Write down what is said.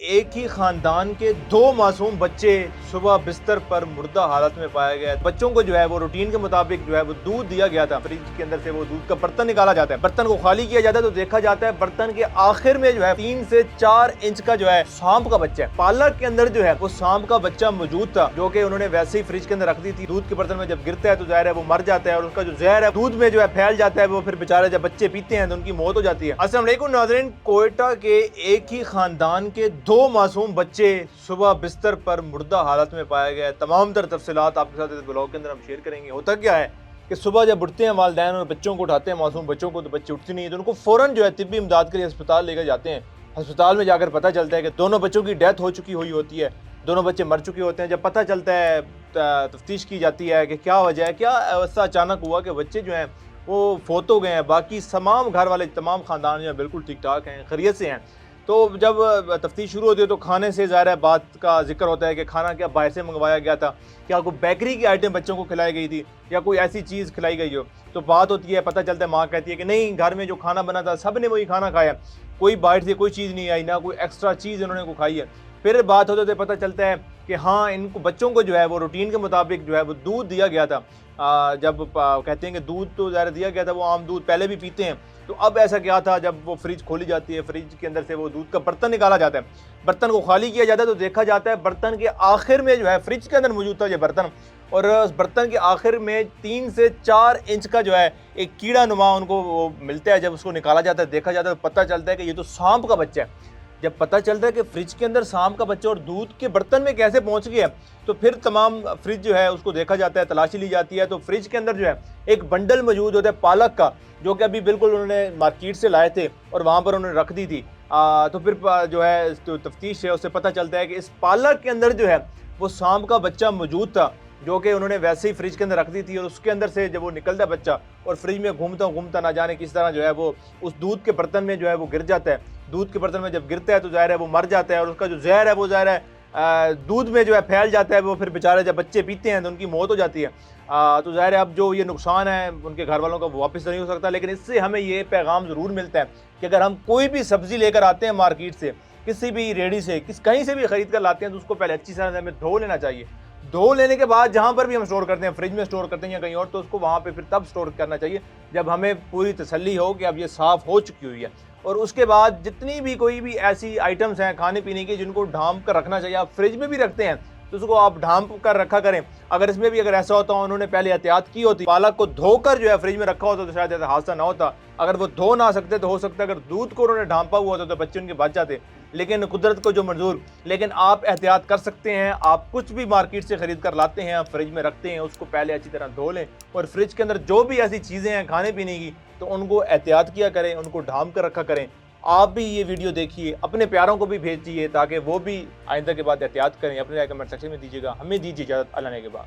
एक ही खानदान के दो मासूम बच्चे सुबह बिस्तर पर मुर्दा हालत में पाए गए। बच्चों को जो है वो रूटीन के मुताबिक जो है वो दूध दिया गया था। फ्रिज के अंदर से वो दूध का बर्तन निकाला जाता है, बर्तन को खाली किया जाता है तो देखा जाता है बर्तन के आखिर में जो है 3 से 4 इंच का जो है सांप का बच्चा है। पालक के अंदर जो है वो सांप का बच्चा मौजूद था, जो कि उन्होंने वैसे ही फ्रिज के अंदर रख दी थी। दूध के बर्तन में जब गिरता है तो जाहिर है वो मर जाता है और उसका जो जहर है दूध में जो है फैल जाता है। वो फिर बेचारे जब बच्चे पीते हैं तो उनकी मौत हो जाती है। अस्सलाम वालेकुम नाज़रीन, कोयटा के एक ही खानदान के दो मासूम बच्चे सुबह बिस्तर पर मुर्दा हालत में पाया गया। तमाम तर तफसीलात आपके साथ इस ब्लॉग के अंदर हम शेयर करेंगे। होता क्या है कि सुबह जब उठते हैं वालिदैन और बच्चों को उठाते हैं, मासूम बच्चों को, तो बच्चे उठते नहीं है तो उनको फ़ौरन जो है तिब्बी इमदाद के लिए अस्पताल लेकर जाते हैं। अस्पताल में जाकर पता चलता है कि दोनों बच्चों की डेथ हो चुकी हुई होती है, दोनों बच्चे मर चुके होते हैं। जब पता चलता है तफ्तीश की जाती है कि क्या वजह है, क्या ऐसा अचानक हुआ कि बच्चे जो हैं वो फोत हो गए हैं। बाकी तमाम घर वाले, तमाम ख़ानदान जो है बिल्कुल ठीक ठाक हैं, खैरियत से हैं। तो जब तफ्तीश शुरू होती है तो खाने से ज़ाहिर है बात का जिक्र होता है कि खाना क्या बाहर से मंगवाया गया था, क्या कोई बेकरी की आइटम बच्चों को खिलाई गई थी या कोई ऐसी चीज़ खिलाई गई हो। तो बात होती है, पता चलता है, माँ कहती है कि नहीं, घर में जो खाना बना था सब ने वही खाना खाया, कोई बाहर से कोई चीज़ नहीं आई, ना कोई एक्स्ट्रा चीज़ इन्होंने को खाई है। फिर बात होते पता चलता है कि हाँ, इनको बच्चों को जो है वो रूटीन के मुताबिक जो है वो दूध दिया गया था। जब कहते हैं कि दूध तो ज़ाहिर दिया गया था, वो आम दूध पहले भी पीते हैं। तो अब ऐसा क्या था, जब वो फ्रिज खोली जाती है, फ्रिज के अंदर से वो दूध का बर्तन निकाला जाता है, बर्तन को खाली किया जाता है तो देखा जाता है बर्तन के आखिर में जो है, फ्रिज के अंदर मौजूद था ये बर्तन, और उस बर्तन के आखिर में 3 से 4 इंच का जो है एक कीड़ा नुमा उनको वो मिलता है। जब उसको निकाला जाता है, देखा जाता है तो पता चलता है कि ये तो सांप का बच्चा है। जब पता चलता है कि फ्रिज के अंदर सांप का बच्चा और दूध के बर्तन में कैसे पहुंच गया, तो फिर तमाम फ्रिज जो है उसको देखा जाता है, तलाशी ली जाती है। तो फ्रिज के अंदर जो है एक बंडल मौजूद होता है पालक का, जो कि अभी बिल्कुल उन्होंने मार्केट से लाए थे और वहाँ पर उन्होंने रख दी थी। तो फिर जो है तो तफ्तीश है, उससे पता चलता है कि इस पालक के अंदर जो है वो सांप का बच्चा मौजूद था, जो कि उन्होंने वैसे ही फ्रिज के अंदर रख दी थी। और उसके अंदर से जब वो निकलता है बच्चा और फ्रिज में घूमता घूमता ना जाने किस तरह जो है वो उस दूध के बर्तन में जो है वो गिर जाता है। दूध के बर्तन में जब गिरता है तो जाहिर है वो मर जाता है और उसका जो जहर है वो ज़ाहिर है दूध में जो है फैल जाता है। वो फिर बेचारे जब बच्चे पीते हैं तो उनकी मौत हो जाती है। तो ज़ाहिर है अब जो ये नुकसान है उनके घर वालों का वो वापस नहीं हो सकता। लेकिन इससे हमें ये पैगाम ज़रूर मिलता है कि अगर हम कोई भी सब्ज़ी लेकर आते हैं मार्केट से, किसी भी रेडी से, कहीं से भी ख़रीद कर लाते हैं, तो उसको पहले अच्छी तरह से हमें धो लेना चाहिए। धो लेने के बाद जहाँ पर भी हम स्टोर करते हैं, फ्रिज में स्टोर करते हैं या कहीं और, तो उसको वहाँ पे फिर तब स्टोर करना चाहिए जब हमें पूरी तसल्ली हो कि अब ये साफ़ हो चुकी हुई है। और उसके बाद जितनी भी कोई भी ऐसी आइटम्स हैं खाने पीने की जिनको ढांप कर रखना चाहिए, आप फ्रिज में भी रखते हैं तो उसको आप ढांप कर रखा करें। अगर इसमें भी अगर ऐसा होता हो उन्होंने पहले एहतियात की होती, पालक को धोकर जो है फ्रिज में रखा होता तो शायद ऐसा हादसा ना होता। अगर वो धो ना सकते तो हो सकता है अगर दूध को उन्होंने ढांपा हुआ होता तो बच्चे उनके बच जाते। लेकिन कुदरत को जो मंजूर, लेकिन आप एहतियात कर सकते हैं। आप कुछ भी मार्केट से ख़रीद कर लाते हैं, आप फ्रिज में रखते हैं, उसको पहले अच्छी तरह धो लें और फ्रिज के अंदर जो भी ऐसी चीज़ें हैं खाने पीने की तो उनको एहतियात किया करें, उनको ढांप कर रखा करें। आप भी ये वीडियो देखिए, अपने प्यारों को भी भेजिए ताकि वो भी आइंदा के बाद एहतियात करें। अपने राय कमेंट सेक्शन में दीजिएगा। हमें दीजिए इजाज़त, अल्लाह ने के बाद।